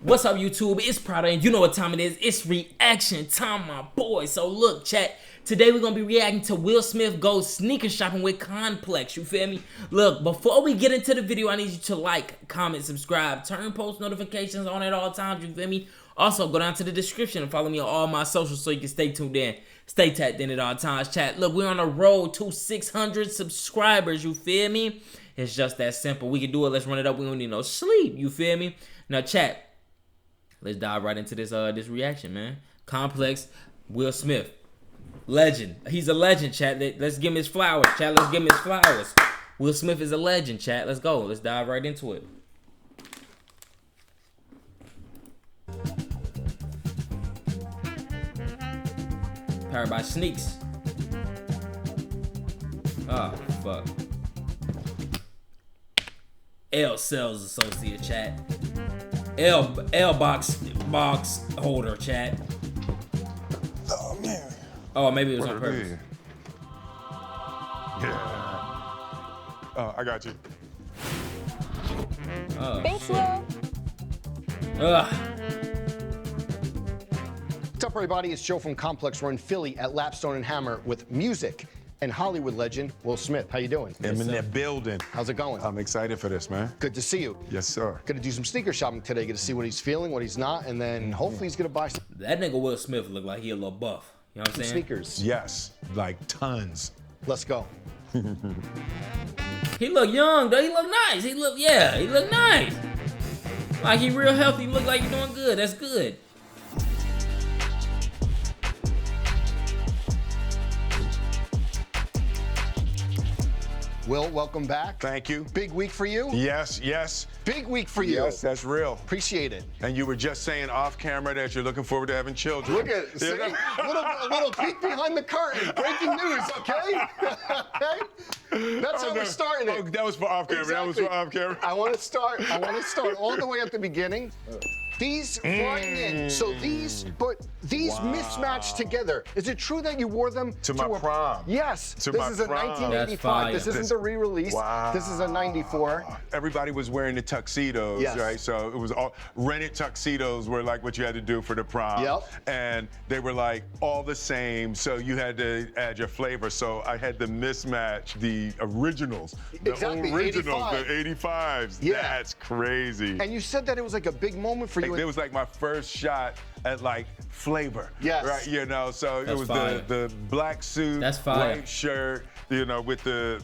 What's up, YouTube? It's Prada, and you know what time it is. It's reaction time, my boy. So look, chat. Today we're gonna be reacting to Will Smith goes sneaker shopping with Complex. You feel me? Look, before we get into the video, I need you to like, comment, subscribe, turn post notifications on at all times. You feel me? Also, go down to the description and follow me on all my socials so you can stay tuned in, stay tapped in at all times. Chat. Look, we're on the road to 600 subscribers. You feel me? It's just that simple. We can do it. Let's run it up. We don't need no sleep. You feel me? Now, chat. Let's dive right into this reaction, man. Complex, Will Smith, legend. He's a legend, chat. Let's give him his flowers, chat. Let's give him his flowers. Will Smith is a legend, chat. Let's go. Let's dive right into it. Powered by Sneaks. Oh, fuck. L Sales Associate, chat. L box holder, chat. Oh man. Oh, maybe it was on purpose. Yeah. Oh, I got you. Oh, Thanks, shit. Will. Ugh. What's up, everybody? It's Joe from Complex. We're in Philly at Lapstone and Hammer with music and Hollywood legend Will Smith. How you doing? I'm in that building. How's it going? I'm excited for this, man. Good to see you. Yes, sir. Gonna do some sneaker shopping today. Get to see what he's feeling, what he's not, and then hopefully he's gonna buy some That nigga Will Smith look like he a little buff. You know what I'm saying? sneakers. Yes, like tons. Let's go. He look young, though. He look nice. He look nice. Like he real healthy. Look like he doing good. That's good. Will, welcome back. Thank you. Big week for you. Yes, yes. Big week for you. Yes, that's real. Appreciate it. And you were just saying off camera that you're looking forward to having children. Look at see, a little peek behind the curtain. Breaking news, okay? Okay? That's how we're starting it. Oh, that was for off camera. Exactly. That was for off camera. I want to start all the way at the beginning. These flying in. So these mismatched together. Is it true that you wore them To my prom. Yes. To this my is a prom. 1985. This That's isn't the re-release. Wow. This is a 94. Everybody was wearing the tuxedos, Yes. right? So it was all rented tuxedos were like what you had to do for the prom. Yep. And they were like all the same, so you had to add your flavor. So I had to mismatch the originals. Exactly, The originals, 85. the 85s. Yeah. That's crazy. And you said that it was like a big moment for you. It was like my first shot at like flavor. Yes. Right, you know, so That's it was fire. the black suit, That's fire. white shirt, you know, with the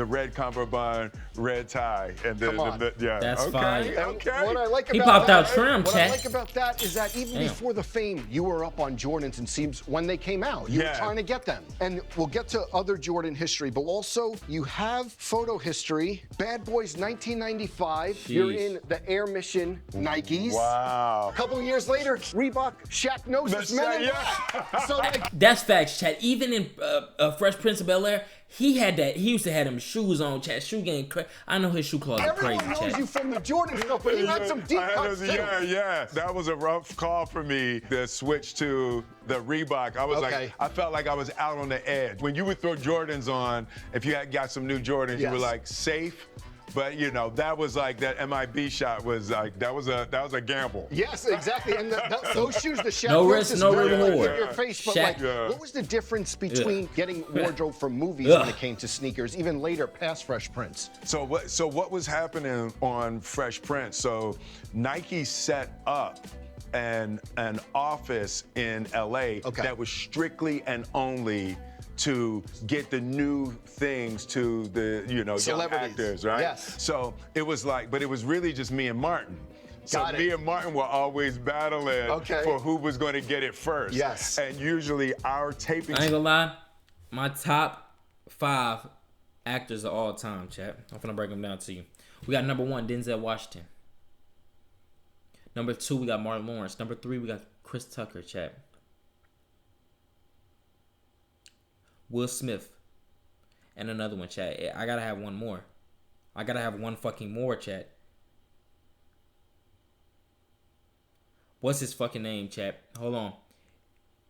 red cummerbund, red tie, and Come on. yeah. That's okay, fire. And okay. what I like He about popped that, out trim, what I chat. like about that is that even Damn. before the fame, you were up on Jordans and seems when they came out. You were Yeah. trying to get them. And we'll get to other Jordan history, but also you have photo history. Bad Boys 1995. You're Jeez. in the Air Mission Nikes. Wow. A couple of years later, Reebok Shaq Gnosis Men in yeah. Black. So like, That's facts, chat. Even in Fresh Prince of Bel-Air, he had that. He used to have them shoes on, chat. Shoe game crazy. I know his shoe closet everyone crazy, knows chat. you from the Jordan stuff, but you had some deep cuts too. Yeah. That was a rough call for me to switch to the Reebok. I was Okay. like, I felt like I was out on the edge. When you would throw Jordans on, if you had got some new Jordans, you were Yes. like safe. But you know, that was like that MIB shot was like that was a gamble. Yes, exactly. And those shoes, the Shaq No risk, Gnosis no were like reward. in your face, but Shaq- like, Yeah. what was the difference between getting wardrobe from movies Ugh. when it came to sneakers, even later past Fresh Prince? So what was happening on Fresh Prince? So Nike set up an office in LA Okay. that was strictly and only to get the new things to the young Celebrities. actors, right? Yes. So it was like, but it was really just me and Martin. So Got it. me and Martin were always battling Okay. for who was going to get it first. Yes. And usually our taping. I ain't gonna lie, my top 5 actors of all time, chat. I'm gonna break them down to you. We got number 1, Denzel Washington. Number 2, we got Martin Lawrence. Number 3, we got Chris Tucker, chat. Will Smith. And another one, chat. I gotta have one more. I gotta have one fucking more, chat. What's his fucking name, chat? Hold on.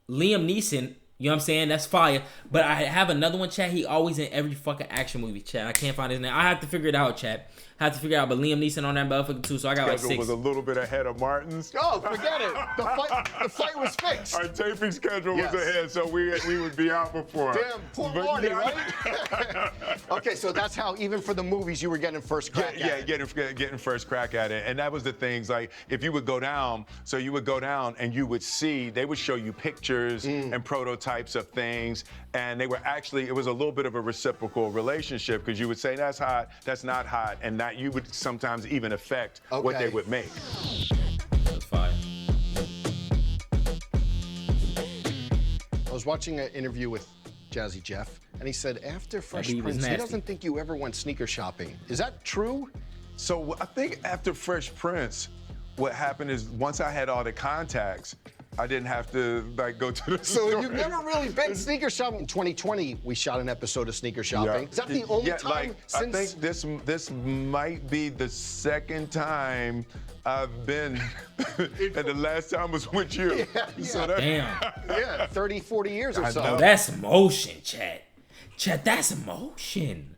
Liam Neeson You know what I'm saying? That's fire. But I have another one, chat. He always in every fucking action movie, chat. I can't find his name. I have to figure it out, chat. I have to figure it out. But Liam Neeson on that motherfucker too, so I got like 6. Was a little bit ahead of Martin's. Oh, forget it. The fight was fixed. Our taping schedule was ahead, so we would be out before. Damn, poor Marty, right? Okay, so that's how, even for the movies, you were getting first crack at it. Getting first crack at it. And that was the things, like, if you would go down, so you would go down and you would see, they would show you pictures and prototypes of things, and they were actually, it was a little bit of a reciprocal relationship, because you would say, that's hot, that's not hot, and that you would sometimes even affect what they would make. That's fire. I was watching an interview with Jazzy Jeff, and he said after Fresh beat was Prince, he nasty. doesn't think you ever went sneaker shopping. Is that true? So I think after Fresh Prince, what happened is once I had all the contacts, I didn't have to like go to the store. So you've never really been sneaker shopping. In 2020, we shot an episode of Sneaker Shopping. Is that the only time since? I think this might be the second time I've been, and the last time was with you. So that, Damn. 30, 40 years or so. Oh, that's emotion, chat. Chat, that's emotion.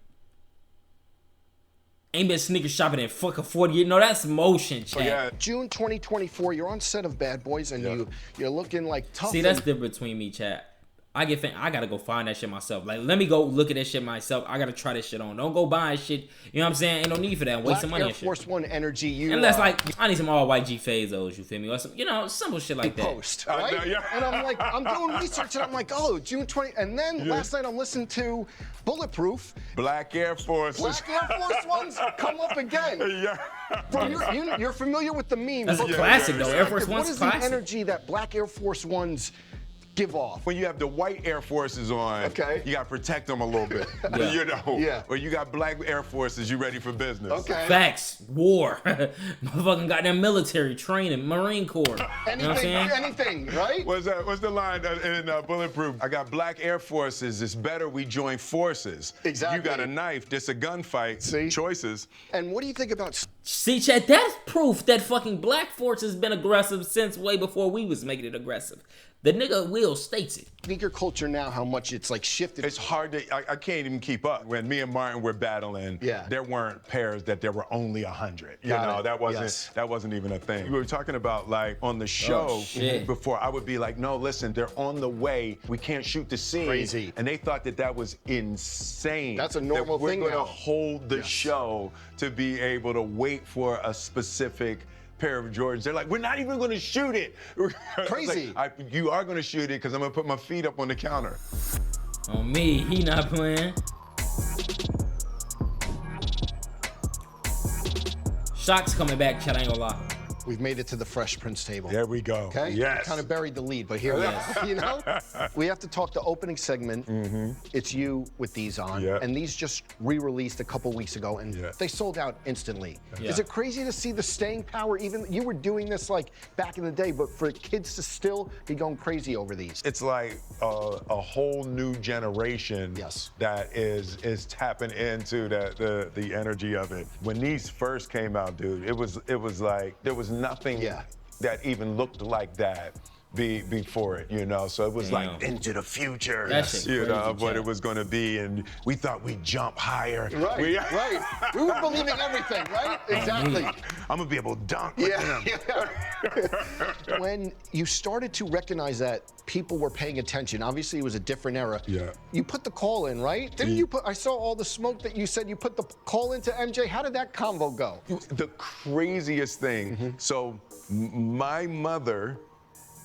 Ain't been sneaker shopping in fucking 40 years. No, that's emotion, chat. yeah. June 2024, you're on set of Bad Boys, and you're looking like tough. See, that's different between me, chat. I gotta go find that shit myself. Like, let me go look at that shit myself. I gotta try this shit on. Don't go buying shit. You know what I'm saying? Ain't no need for that. Waste Black some money Air on shit. Force One energy. You Unless like I need some all white G Fazos, you feel me? Or some, you know, simple shit like that. post, right? And I'm like, I'm doing research, and I'm like, oh, June 20. And then last night I'm listening to Bulletproof. Black Air Forces. Black Air Force Ones come up again. From you're familiar with the meme. That's a classic though. Air Force One's What is classic. the energy that Black Air Force Ones give off? When you have the white Air Forces on, you got to protect them a little bit. You know? Or you got black Air Forces, you ready for business. Okay. Facts. War. Motherfucking goddamn military training, Marine Corps. You know what I'm saying? Anything, right? What's the line in Bulletproof? I got black Air Forces. It's better we join forces. Exactly. You got a knife. This a gunfight. See? Choices. And what do you think about? See, chat, that's proof that fucking Black Force has been aggressive since way before we was making it aggressive. The nigga Will states it. Sneaker culture now, how much it's like shifted. It's hard to, I can't even keep up. When me and Martin were battling, there weren't pairs that there were only 100. You know, that wasn't even a thing. We were talking about like on the show before, I would be like, no, listen, they're on the way. We can't shoot the scene. Crazy. And they thought that was insane. That's a normal that thing we're now. gonna hold the show to be able to wait for a specific pair of Jordans. They're like, we're not even going to shoot it. Crazy. Like, you are going to shoot it because I'm going to put my feet up on the counter. On me, he not playing. Shock's coming back, chat, I ain't gonna lie. We've made it to the Fresh Prince table. There we go. Okay? Yes. Kind of buried the lead, but here we are. You know? We have to talk the opening segment. It's you with these on. And these just re-released a couple weeks ago, and they sold out instantly. Is it crazy to see the staying power? Even you were doing this like back in the day, but for kids to still be going crazy over these. It's like a whole new generation that is tapping into the energy of it. When these first came out, dude, it was like there was nothing that even looked like that before it, you know? So it was like into the future, you know, of what it was going to be, and we thought we'd jump higher. Right, right. We were believing everything, right? Exactly. I'm going to be able to dunk with them. When you started to recognize that people were paying attention, obviously it was a different era. You put the call in, right? Didn't you put, I saw all the smoke that you said you put the call into MJ. How did that convo go? The craziest thing, so my mother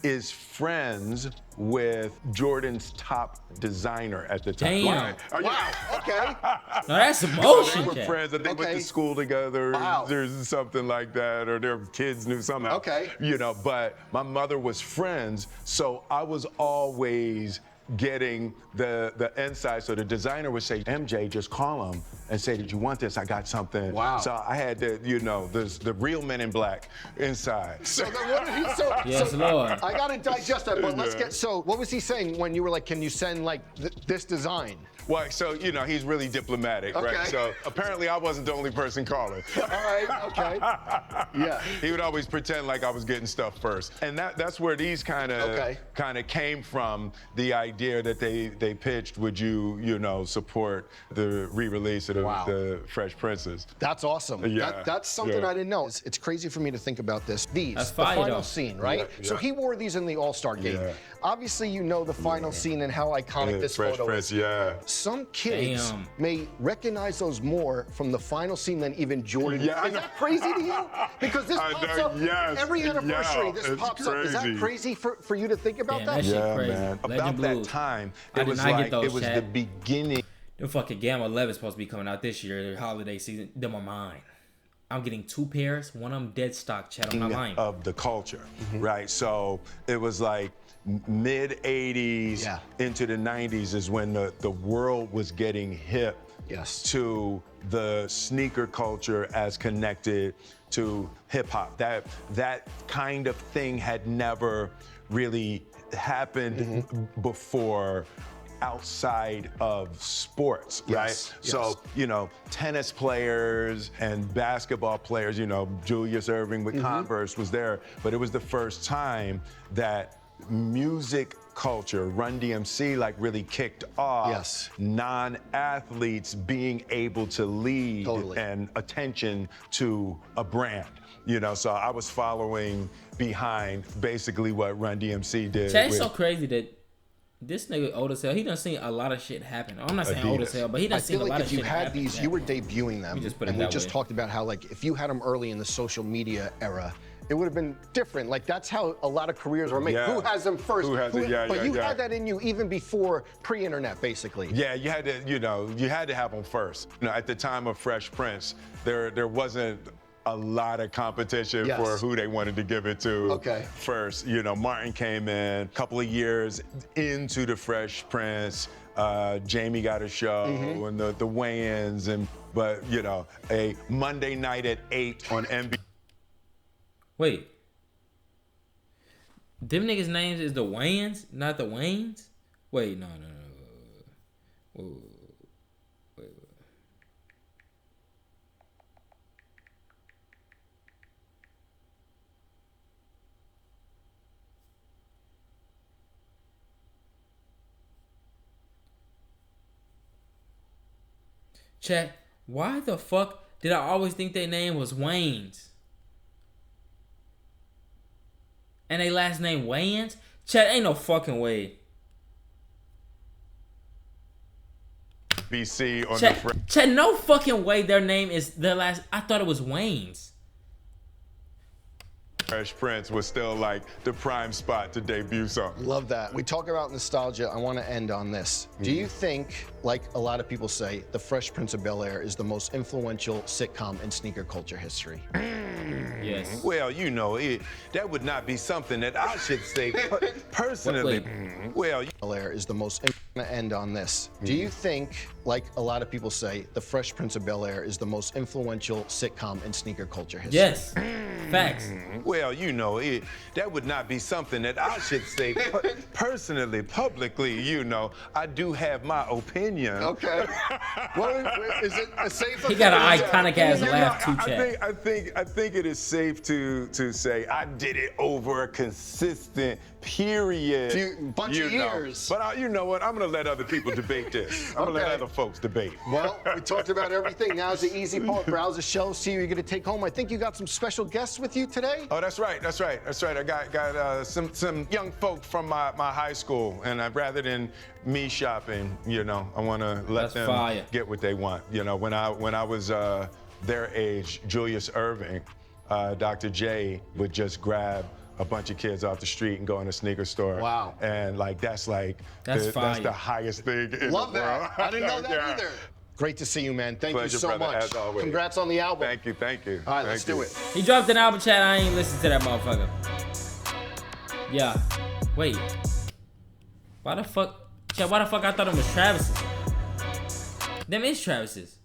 is friends with Jordan's top designer at the time. Damn. Wow, okay. Now that's emotion, They were friends, and they went to school together. There's something like that, or their kids knew something. You know, but my mother was friends, so I was always getting the insight. So the designer would say, MJ, just call him and say, did you want this? I got something. Wow. So I had the, you know, the real Men in Black inside. So then what did he, yes, Lord. I gotta digest that, but let's get, so what was he saying when you were like, can you send like this design? Well, so, you know, he's really diplomatic, Okay. right? So apparently I wasn't the only person calling. All right, okay. Yeah. He would always pretend like I was getting stuff first. And that's where these kind of came from, the idea that they pitched, would you know, support the re-release of the Fresh Princes. That's awesome. Yeah. That's something I didn't know. It's crazy for me to think about this. That's the fire, final though. scene, right? Yeah. So he wore these in the All-Star game. Yeah. Obviously, you know the final scene and how iconic this Fresh photo Prince, is. yeah. Some kids Damn. may recognize those more from the final scene than even Jordan. Yeah, I is know. that crazy to you? Because this I pops know, up yes. every anniversary. Yeah, This it's pops up. Is that crazy. crazy for you to think about Damn, that? that shit Yeah, crazy. man. Legend About that Blues. time, I it did was not get like, those, it was the Chad. beginning. The fucking Gamma 11 is supposed to be coming out this year, the holiday season. Them are mine. I'm getting 2 pairs, one of them dead stock, Chad, on my mind. Of the culture, right? So it was like mid 80s into the 90s is when the world was getting hip to the sneaker culture as connected to hip hop. That kind of thing had never really happened before outside of sports, right? So, you know, tennis players and basketball players, you know, Julius Erving with Converse was there, but it was the first time that music culture, Run DMC, like really kicked off. Non-athletes being able to lead and attention to a brand. You know, so I was following behind basically what Run DMC did. Chad, it's so crazy that this nigga old as hell, he done seen a lot of shit happen. I'm not saying old as hell, but he done seen a lot of shit happen. I feel like if you had these, you were debuting them, and we just way. talked about how, like, if you had them early in the social media era, it would have been different. Like, that's how a lot of careers were made. Yeah. Who has them first? Who has it? Yeah, but yeah, you yeah. had that in you even before pre-internet, basically. Yeah, you had to, you know, you had to have them first. You know, at the time of Fresh Prince, there wasn't a lot of competition for who they wanted to give it to first. You know, Martin came in a couple of years into the Fresh Prince. Jamie got a show and the weigh-ins, but you know, a Monday night at 8 on NBC. Wait. Them niggas' names is the Wayans, not the Waynes? Wait, no. Wait. Chat, why the fuck did I always think their name was Waynes? And they last name Wayans? Chat, ain't no fucking way. BC on Chat, no fucking way their name is their last. I thought it was Wayne's. Fresh Prince was still like the prime spot to debut something. Love that. We talk about nostalgia. I want to end on this. Do you think, like a lot of people say, The Fresh Prince of Bel-Air is the most influential sitcom in sneaker culture history? Yes. Well, you know, that would not be something that I should say personally. Well, Bel-Air is the most. I'm gonna end on this. Do you think, like a lot of people say, The Fresh Prince of Bel-Air is the most influential sitcom in sneaker culture history? Yes. Facts. Well, you know, that would not be something that I should say personally, publicly. You know, I do have my opinion. Okay. Well, is it a safe? He got an iconic ass laugh too, Chad. I think it is safe to say I did it over a consistent period. Bunch of years. But you know what? I'm gonna let other people debate this. I'm gonna let other folks debate. Well, we talked about everything. Now's the easy part. Browse the show, see who you're gonna take home. I think you got some special guests with you today. Oh, that's right. I got some young folk from my high school, and rather than me shopping, you know, I want to let them get what they want. You know, when I was their age, Julius Erving, Dr. J would just grab a bunch of kids off the street and go in a sneaker store. Wow. And like that's the highest thing in Love the world. that. I didn't know that either. Great to see you, man. Thank Pleasure, you so brother, much. as always. Congrats on the album. Thank you. All right, let's do it. He dropped an album, Chat. I ain't listened to that motherfucker. Yeah. Wait. Why the fuck? Chat, why the fuck I thought it was Travis's? Them is Travis's.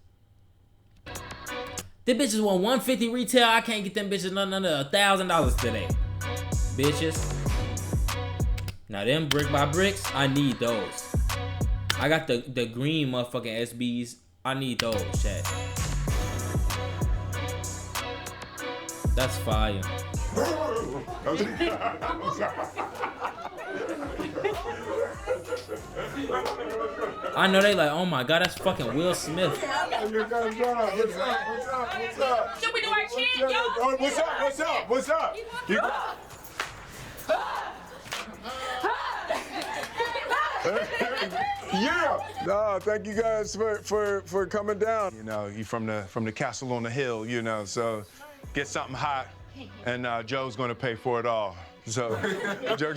The bitches want 150 retail. I can't get them bitches none under $1,000 today. Bitches. Now them brick by bricks, I need those. I got the green motherfucking SBs. I need those, chat. That's fire. I know they like, oh my god, that's fucking Will Smith. What's up? Should we do our chant, yo? What's up? Yeah. No, thank you guys for coming down. You know, you from the castle on the hill, you know, so get something hot, and Joe's gonna pay for it all. So, Joe,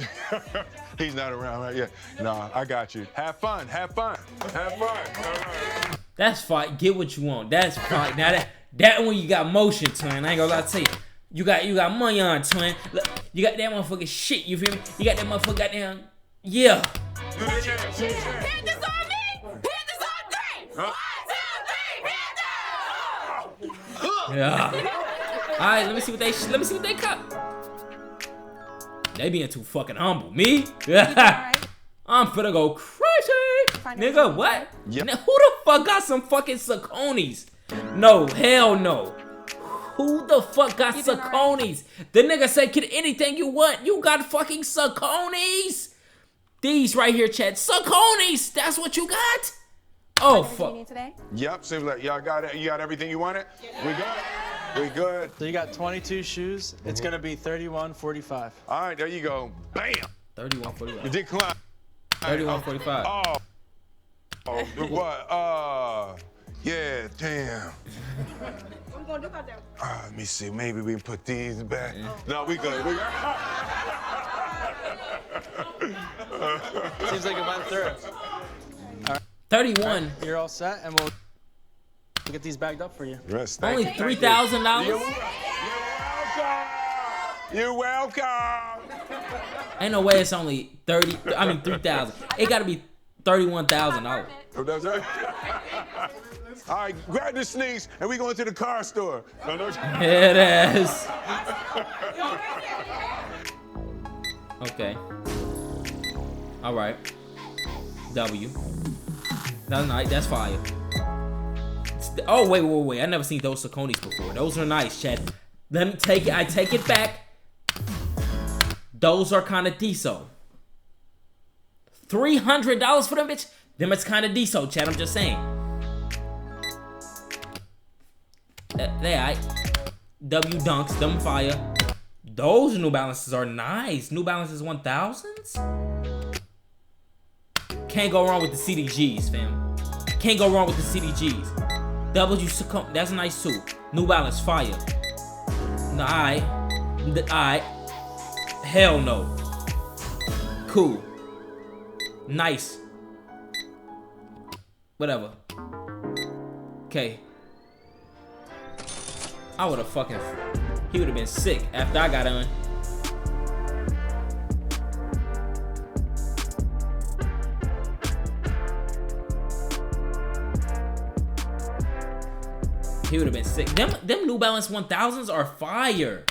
he's not around, right? Yeah. No, I got you. Have fun. Have fun. Have fun. All right. That's fine. Get what you want. That's fine. Now that one you got motion, twin. I ain't gonna lie to you. You got money on, twin. Look, you got that motherfucking shit. You feel me? You got that motherfucker goddamn. Yeah. Hit this on me. Hit this on 3. 1, 2, 3. Hit them. Yeah. All right. Let me see what they cut. They being too fucking humble. Me? Yeah. I'm finna go crazy. Nigga, what? Yep. Now, who the fuck got some fucking Sauconys? No, hell no. Who the fuck got Sauconys? The nigga said, get anything you want. You got fucking Sauconys. These right here, chat. Sauconys. That's what you got? Oh, fuck. You need today? Yep. Seems like y'all got it. You got everything you wanted? We good? We good. So you got 22 shoes. It's gonna be 31.45. All right, there you go. Bam. 31.45. You decline. 31.45. Oh, what? Yeah, damn. What we gonna do about that? Let me see. Maybe we can put these back. No, we good. We good. Seems like it went through. 31. You're all set, and we'll get these bagged up for you. Rest, Only $3,000. You're welcome. Ain't no way it's only 3,000. It gotta be $31,000. Oh, that's right. All right, grab the sneaks and we going to the car store. No. It is. Okay. All right. W. That's nice. That's fire. Oh wait! I never seen those Sauconys before. Those are nice, Chad. Let me take it. I take it back. Those are kind of decent. $300 for them, bitch. Them it's kind of decent, Chad. I'm just saying. They alright. W dunks, them fire. Those New Balances are nice. New Balances 1000s. Can't go wrong with the CDGs, fam. Can't go wrong with the CDGs. W succumb. That's nice too. New Balance fire. Nah, alright. Hell no. Cool. Nice. Whatever. Okay. I would have fucking. He would have been sick after I got on. He would have been sick. Them New Balance 1000s are fire.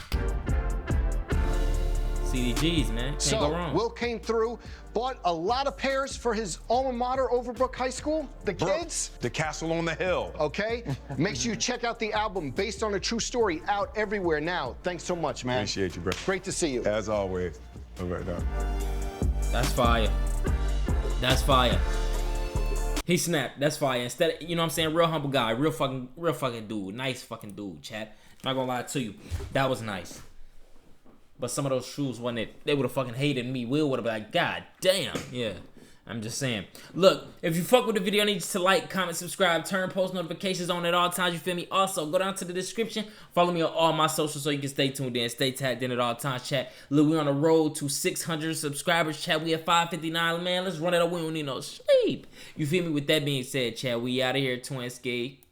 CDGs, man. Can't go wrong. Will came through, bought a lot of pairs for his alma mater, Overbrook High School. The kids. The castle on the hill. Okay. Make sure you check out the album based on a true story, out everywhere now. Thanks so much, man. Appreciate you, bro. Great to see you. As always. All right, now. That's fire. That's fire. He snapped. That's fire. Instead of, you know what I'm saying, real humble guy, real fucking dude, nice fucking dude, chat. Not gonna lie to you, that was nice. But some of those shoes, when they would have fucking hated me, Will would have been like, God damn, yeah. I'm just saying. Look, if you fuck with the video, I need you to like, comment, subscribe, turn post notifications on at all times, you feel me? Also, go down to the description, follow me on all my socials so you can stay tuned in, stay tagged in at all times, chat. Look, we on the road to 600 subscribers, chat. We at 559, man. Let's run it up. We don't need no sleep. You feel me? With that being said, chat, we out of here, Twin Skate.